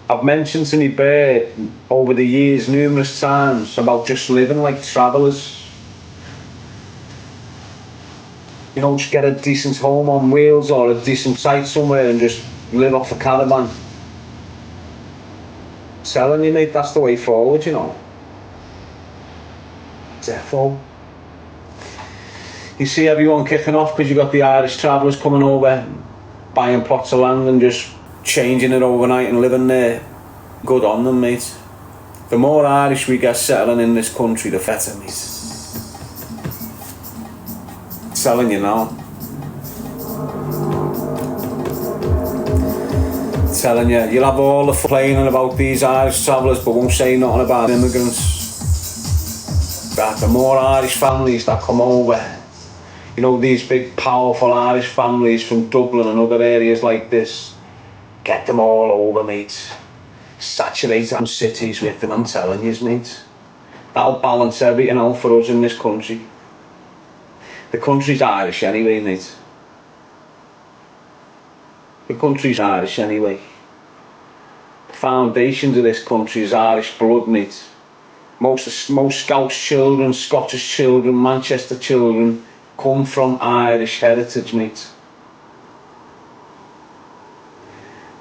I've mentioned to me bird over the years numerous times about just living like travellers. You know, just get a decent home on wheels or a decent site somewhere and just live off a caravan. Telling you, mate, that's the way forward, you know. Defo. You see everyone kicking off because you got the Irish travellers coming over, buying plots of land and just changing it overnight and living there. Good on them, mate. The more Irish we get settling in this country, the better, mate. Telling you now. Telling you, you'll have all the complaining about these Irish travellers but won't say nothing about immigrants. That the more Irish families that come over, you know, these big powerful Irish families from Dublin and other areas like this, get them all over, mate. Saturate them cities with them, I'm telling you, mate. That'll balance everything out for us in this country. The country's Irish anyway, mate. The country's Irish anyway. The foundations of this country is Irish blood, mate. Most Scouse children, Scottish children, Manchester children come from Irish heritage, mate.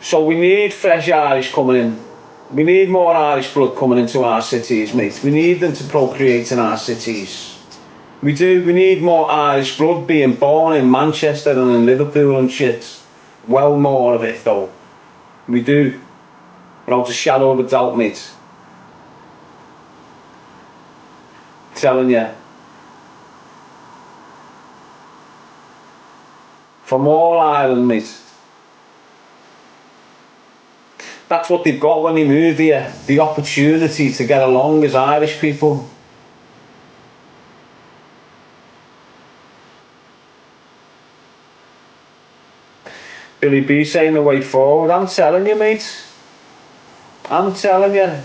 So we need fresh Irish coming in. We need more Irish blood coming into our cities, mate. We need them to procreate in our cities. We do. We need more Irish blood being born in Manchester and in Liverpool and shit. Well more of it, though. We do. Without a shadow of a doubt, mate. Telling you. From all Ireland, mate. That's what they've got when they move here. The opportunity to get along as Irish people. Billy B saying the way forward. I'm telling you, mate. I'm telling you.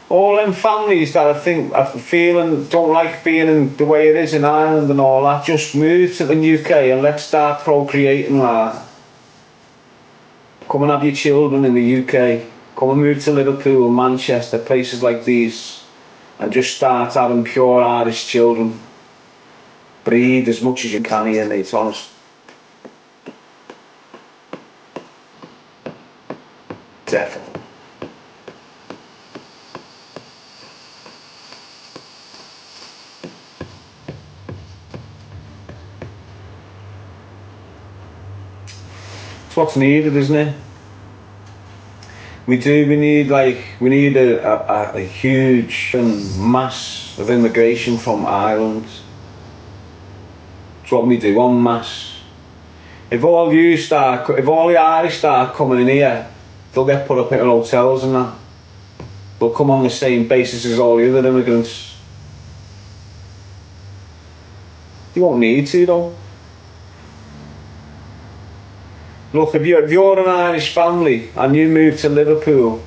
All them families that are feeling don't like being in the way it is in Ireland and all that, just move to the UK and let's start procreating, lad. Come and have your children in the UK. Come and move to Liverpool, Manchester, places like these, and just start having pure Irish children. Breed as much as you can here, mate, honest. Definitely. It's what's needed, isn't it? We need a huge mass of immigration from Ireland. It's what we do, en masse. If all the Irish start coming in here, they'll get put up in hotels and that. They'll come on the same basis as all the other immigrants. You won't need to, though. Look, if you're an Irish family and you move to Liverpool,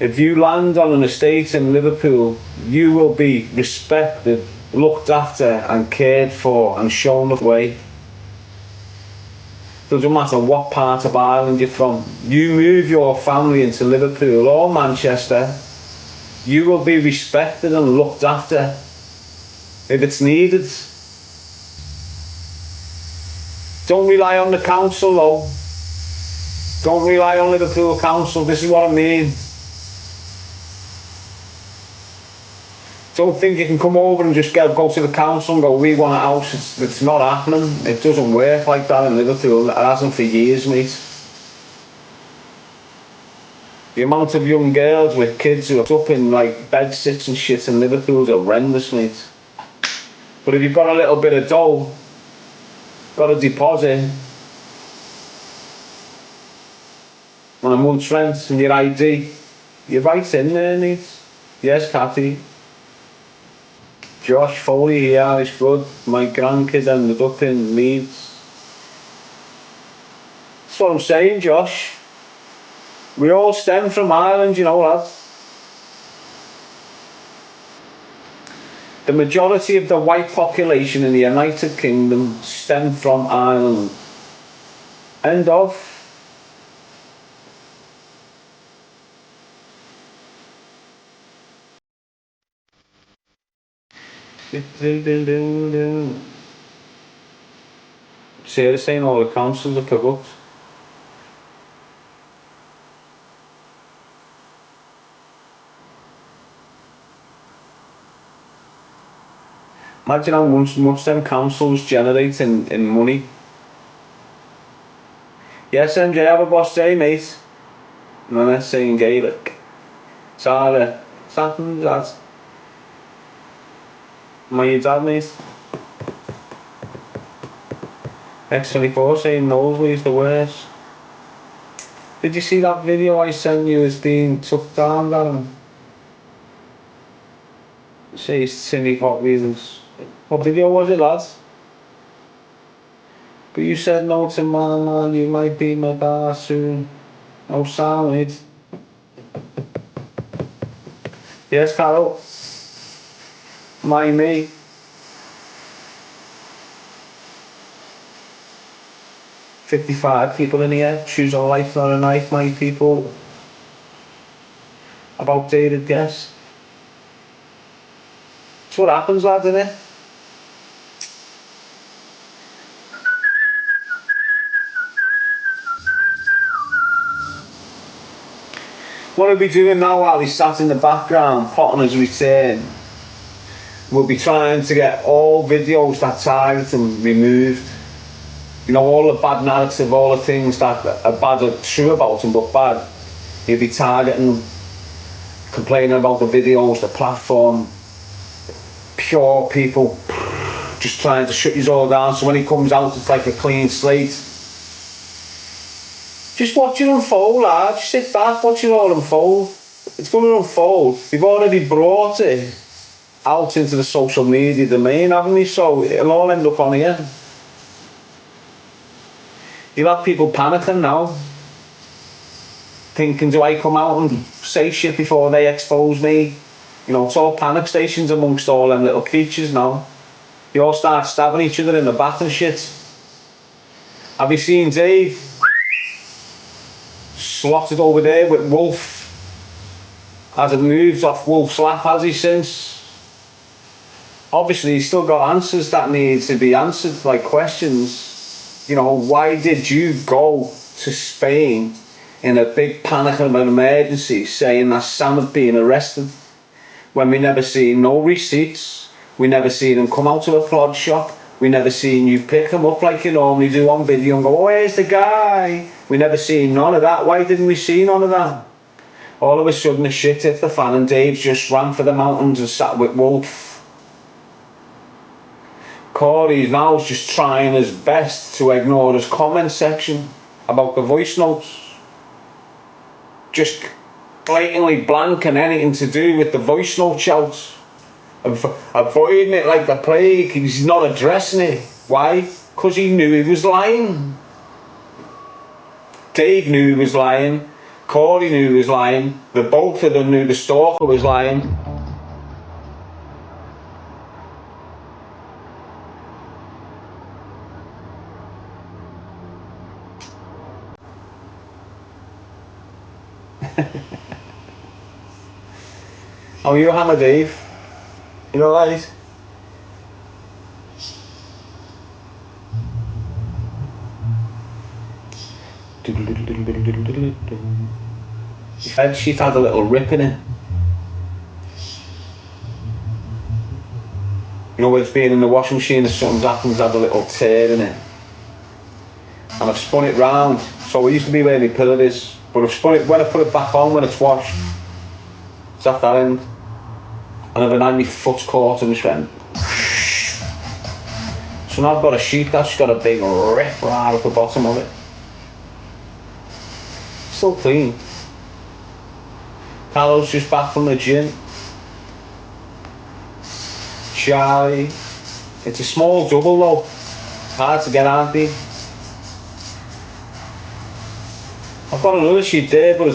if you land on an estate in Liverpool, you will be respected, looked after and cared for and shown the way. Doesn't matter what part of Ireland you're from. You move your family into Liverpool or Manchester, you will be respected and looked after if it's needed. Don't rely on the council though. Don't rely on Liverpool Council, this is what I mean. Don't think you can come over and just go to the council and go, we want a house. It's not happening. It doesn't work like that in Liverpool. It hasn't for years, mate. The amount of young girls with kids who are up in like bed sits and shit in Liverpool is horrendous, mate. But if you've got a little bit of dough, got a deposit, and a month's rent and your ID, you're right in there, mate. Yes, Cathy. Josh Foley here is good. My grandkid ended up in Leeds. That's what I'm saying, Josh. We all stem from Ireland, you know that. The majority of the white population in the United Kingdom stem from Ireland. End of. Sarah's saying all the councils are corrupt. Imagine how much them councils generate in money. Yes, MJ, have a boss day, mate. And then let's say in Gaelic. Sarah, something that. My dad, mate. X24 saying Nosebleed's the worst. Did you see that video I sent you as being took down, Darren? It says Cindy Hot Wheels. What video was it, lads? But you said no to man, you might be my bar soon. No sound, mate. Yes, Carol. Me. 55 people in here. Choose a life, not a knife, my people. About dated guess. That's what happens, lads, innit? What we'll be doing now while he's sat in the background, plotting his return, we'll be trying to get all videos that target him removed. You know, all the bad narrative, all the things that are bad or true about him but bad. He'll be targeting them, complaining about the videos, the platform, pure people, just trying to shut you all down, so when he comes out it's like a clean slate. Just watch it unfold, lad. Just sit back, watch it all unfold. It's going to unfold. We've already brought it out into the social media domain, haven't we? So it'll all end up on here. You'll have people panicking now, thinking, do I come out and say shit before they expose me? You know, it's all panic stations amongst all them little creatures now. You all start stabbing each other in the back and shit. Have you seen Dave? Slotted over there with Wolf. Hasn't moved off Wolf's lap, has he, since? Obviously he's still got answers that need to be answered, like questions. You know, why did you go to Spain in a big panic of an emergency saying that Sam had been arrested, when we never seen no receipts, we never seen him come out of a prod shop, we never seen you pick him up like you normally do on video and go, oh, where's the guy? We never seen none of that. Why didn't we see none of that? All of a sudden the shit hit the fan and Dave just ran for the mountains and sat with Wolf. Corey's now just trying his best to ignore his comment section about the voice notes. Just blatantly blanking anything to do with the voice note shouts. Avoiding it like the plague. He's not addressing it. Why? Because he knew he was lying. Dave knew he was lying. Corey knew he was lying. The both of them knew the stalker was lying. How are you, Hammer Dave? You alright? The bed sheet had a little rip in it. You know, with being in the washing machine, if something's happened, had a little tear in it. And I've spun it round, so it used to be where my pillow is, but I've spun it, when I put it back on when it's washed, it's at that end. And I've had my foot's caught and it's went. So now I've got a sheet that's got a big rip right at the bottom of it. Still clean. Carlo's just back from the gym. Charlie. It's a small double though. Hard to get, aren't they? I've got another sheet there, but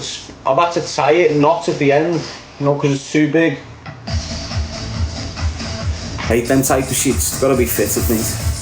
I've had to tie it and knot at the end, you know, because it's too big. Hate them type of sheets, it's got to be fitted, mate.